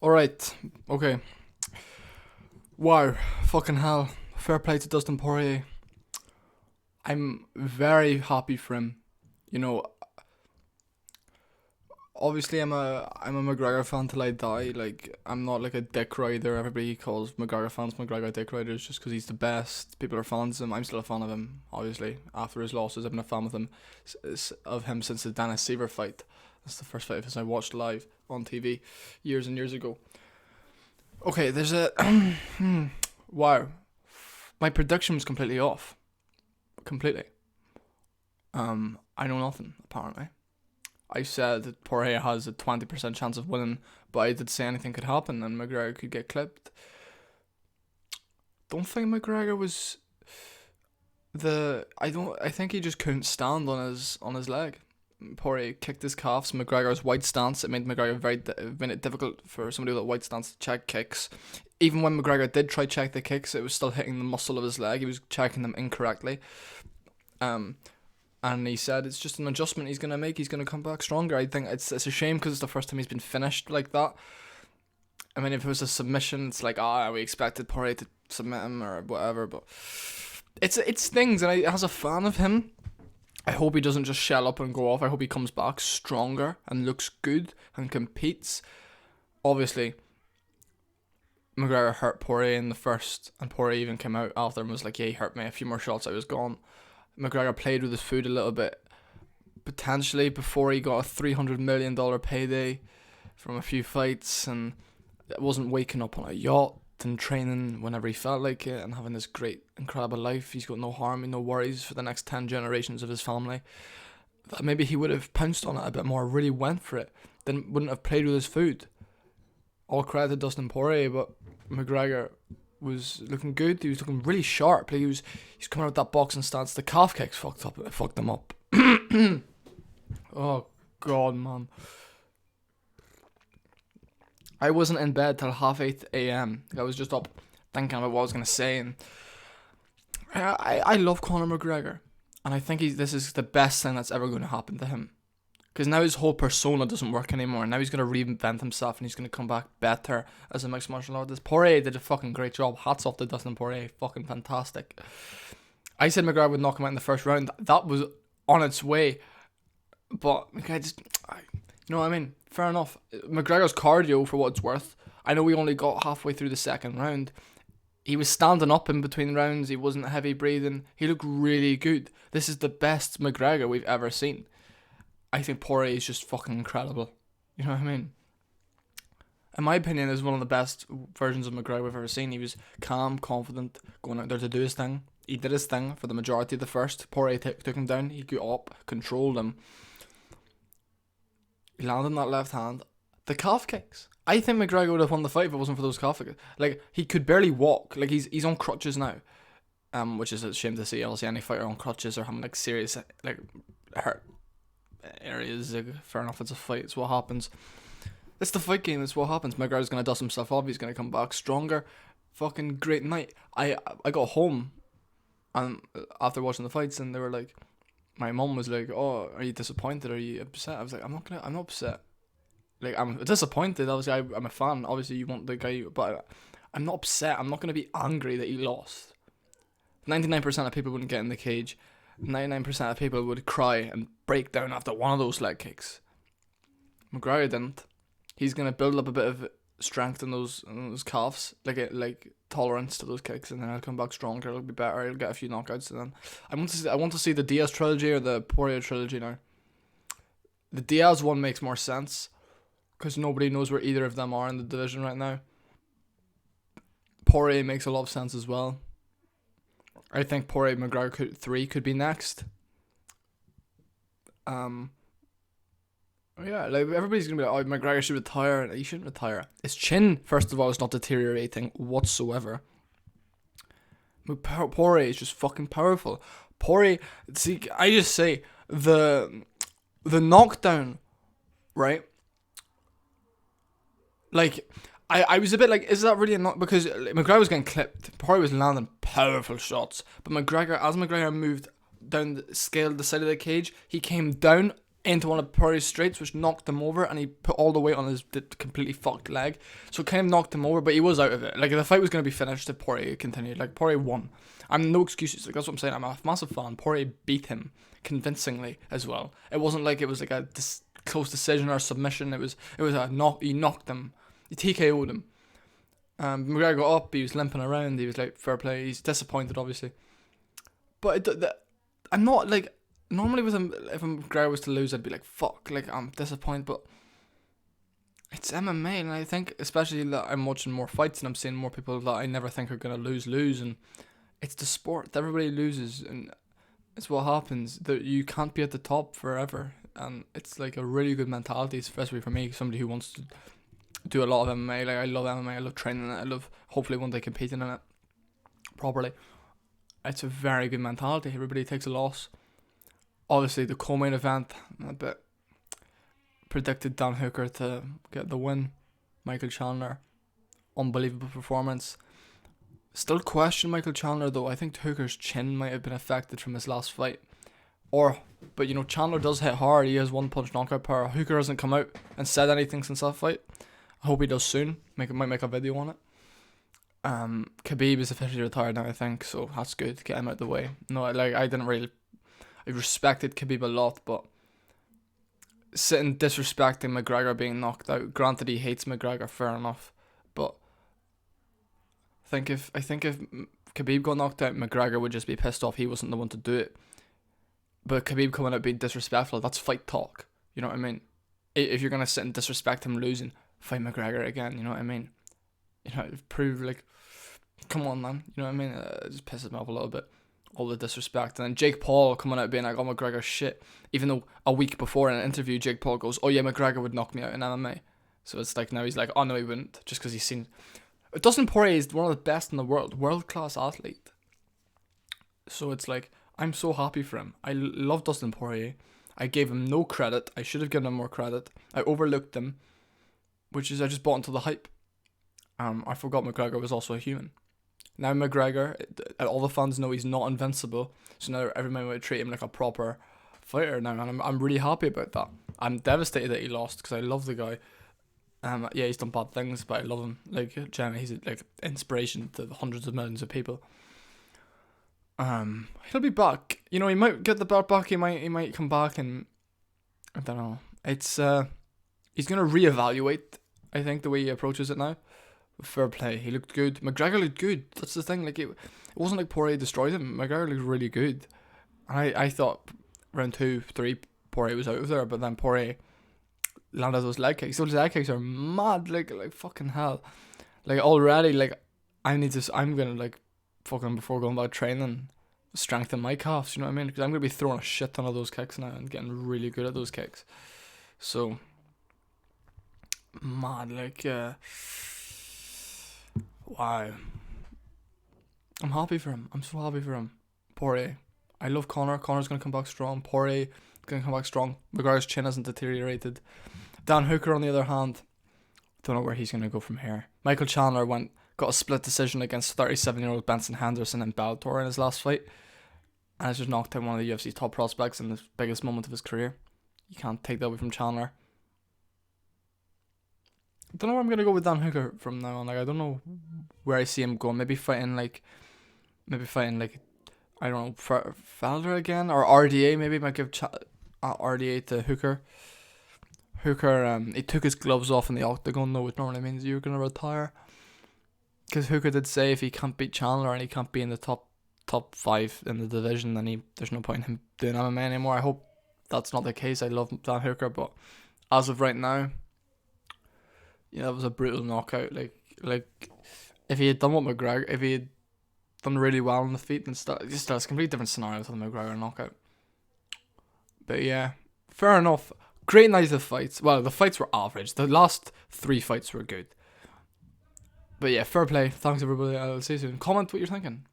Alright, okay. Wow, fucking hell. Fair play to Dustin Poirier. I'm very happy for him. You know, obviously I'm a McGregor fan till I die. Like, I'm not like a dick rider. Everybody calls McGregor fans McGregor dick riders just because he's the best. People are fans of him. I'm still a fan of him, obviously. After his losses, I've been a fan of him since the Dennis Seaver fight. That's the first fight of his I watched live on TV years and years ago. Okay, there's a wow. My prediction was completely off. Completely. I know nothing, apparently. I said that Poirier has a 20% chance of winning, but I did say anything could happen and McGregor could get clipped. Don't think McGregor was I think he just couldn't stand on his leg. Poirier kicked his calves. McGregor's wide stance, it made McGregor made it difficult for somebody with a wide stance to check kicks. Even when McGregor did try check the kicks, it was still hitting the muscle of his leg. He was checking them incorrectly. And he said it's just an adjustment he's gonna make. He's gonna come back stronger. I think it's a shame because it's the first time he's been finished like that. I mean, if it was a submission, it's like we expected Poirier to submit him or whatever. But it's things, and as a fan of him, I hope he doesn't just shell up and go off. I hope he comes back stronger and looks good and competes. Obviously, McGregor hurt Poirier in the first, and Poirier even came out after and was like, yeah, he hurt me. A few more shots, I was gone. McGregor played with his food a little bit, potentially, before he got a $300 million payday from a few fights, and wasn't waking up on a yacht and training whenever he felt like it and having this great, incredible life. He's got no harm and no worries for the next 10 generations of his family. That maybe he would have pounced on it a bit more, really went for it, then wouldn't have played with his food. All credit to Dustin Poirier, but McGregor was looking good. He was looking really sharp. Like he's coming out with that boxing stance. The calf kicks fucked him up. Oh god, man. I wasn't in bed till 8:30 a.m. I was just up thinking about what I was gonna say, and I love Conor McGregor, and I think this is the best thing that's ever going to happen to him. Because now his whole persona doesn't work anymore. Now he's going to reinvent himself and he's going to come back better as a mixed martial artist. Poirier did a fucking great job. Hats off to Dustin Poirier. Fucking fantastic. I said McGregor would knock him out in the first round. That was on its way. But, okay, you know what I mean? Fair enough. McGregor's cardio, for what it's worth. I know we only got halfway through the second round. He was standing up in between rounds. He wasn't heavy breathing. He looked really good. This is the best McGregor we've ever seen. I think Poirier is just fucking incredible. You know what I mean? In my opinion, is one of the best versions of McGregor we've ever seen. He was calm, confident, going out there to do his thing. He did his thing for the majority of the first. Poirier took him down. He got up, controlled him. He landed on that left hand. The calf kicks. I think McGregor would have won the fight if it wasn't for those calf kicks. Like, he could barely walk. Like, he's on crutches now. Which is a shame to see. Obviously, any fighter on crutches or having, like, serious, like, hurt areas. Fair enough, it's a fight, it's what happens. It's the fight game, it's what happens. McGregor's gonna dust himself off, he's gonna come back stronger. Fucking great night. I got home and after watching the fights, and they were like, my mum was like, oh, are you disappointed, are you upset? I was like, I'm not upset. Like, I'm disappointed. Obviously, I'm a fan. Obviously, you want the guy, but I'm not upset. I'm not gonna be angry that he lost. 99% of people wouldn't get in the cage. 99% of people would cry and break down after one of those leg kicks. McGregor didn't. He's gonna build up a bit of strength in those calves, like tolerance to those kicks, and then he'll come back stronger. It'll be better. He'll get a few knockouts, and then I want to see the Diaz trilogy or the Poirier trilogy now. The Diaz one makes more sense because nobody knows where either of them are in the division right now. Poirier makes a lot of sense as well. I think Poirier McGregor 3 could be next. Yeah, like everybody's gonna be like, oh, McGregor should retire. He shouldn't retire. His chin, first of all, is not deteriorating whatsoever. Poirier is just fucking powerful. Poirier, see, I just say the knockdown, right? Like, I was a bit like, is that really a knock? Because McGregor was getting clipped. Poirier was landing powerful shots. But as McGregor moved down the scale, the side of the cage, he came down into one of Poirier's straights, which knocked him over, and he put all the weight on his completely fucked leg. So it kind of knocked him over, but he was out of it. Like, the fight was going to be finished if Poirier continued. Like, Poirier won. I'm no excuses. Like, that's what I'm saying. I'm a massive fan. Poirier beat him convincingly as well. It wasn't like it was like a close decision or submission. It was a knock. He knocked him. He TKO'd him. McGregor got up. He was limping around. He was like, fair play. He's disappointed, obviously. But I'm not like, normally with him, if McGregor was to lose, I'd be like, fuck, like, I'm disappointed. But it's MMA, and I think, especially that I'm watching more fights and I'm seeing more people that I never think are gonna lose, and it's the sport. Everybody loses, and it's what happens. That you can't be at the top forever, and it's like a really good mentality, especially for me, somebody who wants to do a lot of MMA. Like, I love MMA, I love training it, I love hopefully one day competing in it properly. It's a very good mentality. Everybody takes a loss. Obviously, the co-main event, a bit predicted Dan Hooker to get the win. Michael Chandler, unbelievable performance. Still question Michael Chandler though. I think Hooker's chin might have been affected from his last fight. But you know, Chandler does hit hard. He has one punch knockout power. Hooker hasn't come out and said anything since that fight. I hope he does soon. Might make a video on it. Khabib is officially retired now, I think, so that's good. Get him out of the way. No, I respected Khabib a lot, but sitting disrespecting McGregor being knocked out. Granted, he hates McGregor, fair enough, but I think if Khabib got knocked out, McGregor would just be pissed off he wasn't the one to do it. But Khabib coming out being disrespectful, that's fight talk. You know what I mean? If you're gonna sit and disrespect him losing, fight McGregor again. You know what I mean? You know, prove, like, come on, man. You know what I mean? It just pisses me off a little bit. All the disrespect. And then Jake Paul coming out being like, oh, McGregor shit. Even though a week before in an interview, Jake Paul goes, oh yeah, McGregor would knock me out in MMA. So it's like, now he's like, oh no, he wouldn't. Just because he's seen. Dustin Poirier is one of the best in the world. World-class athlete. So it's like, I'm so happy for him. I love Dustin Poirier. I gave him no credit. I should have given him more credit. I overlooked him. Which is, I just bought into the hype. I forgot McGregor was also a human. Now McGregor, all the fans know he's not invincible, so now everyone might treat him like a proper fighter now, and I'm really happy about that. I'm devastated that he lost, because I love the guy. Yeah, he's done bad things, but I love him. Like, Jenna, he's like inspiration to hundreds of millions of people. He'll be back. You know, he might get the belt back. He might come back, and I don't know. It's he's gonna reevaluate. I think the way he approaches it now. Fair play. He looked good. McGregor looked good. That's the thing. Like, it wasn't like Poirier destroyed him. McGregor looked really good. And I thought round 2, 3, Poirier was out of there, but then Poirier landed those leg kicks. Those leg kicks are mad. Like fucking hell. Like, already, like, I'm gonna, like, fucking, before going about training, strengthen my calves. You know what I mean? Because I'm gonna be throwing a shit ton of those kicks now and getting really good at those kicks. So mad. Like, wow. I'm happy for him. I'm so happy for him. Poirier. I love Conor. Conor's going to come back strong. Poirier going to come back strong. McGregor's chin hasn't deteriorated. Dan Hooker, on the other hand, don't know where he's going to go from here. Michael Chandler got a split decision against 37-year-old Benson Henderson in Bellator in his last fight. And has just knocked out one of the UFC's top prospects in the biggest moment of his career. You can't take that away from Chandler. I don't know where I'm going to go with Dan Hooker from now on. Like, I don't know where I see him going. Maybe fighting like, I don't know, Felder again? Or RDA, maybe. Might give RDA to Hooker. Hooker, he took his gloves off in the octagon, though, which normally means you're going to retire. Because Hooker did say if he can't beat Chandler and he can't be in the top 5 in the division, then there's no point in him doing MMA anymore. I hope that's not the case. I love Dan Hooker, but as of right now, yeah, that was a brutal knockout. Like if he had done what McGregor, if he had done really well on the feet and stuff, just a completely different scenario to the McGregor knockout. But yeah, fair enough. Great night of fights. Well, the fights were average. The last 3 fights were good. But yeah, fair play. Thanks everybody. I'll see you soon. Comment what you're thinking.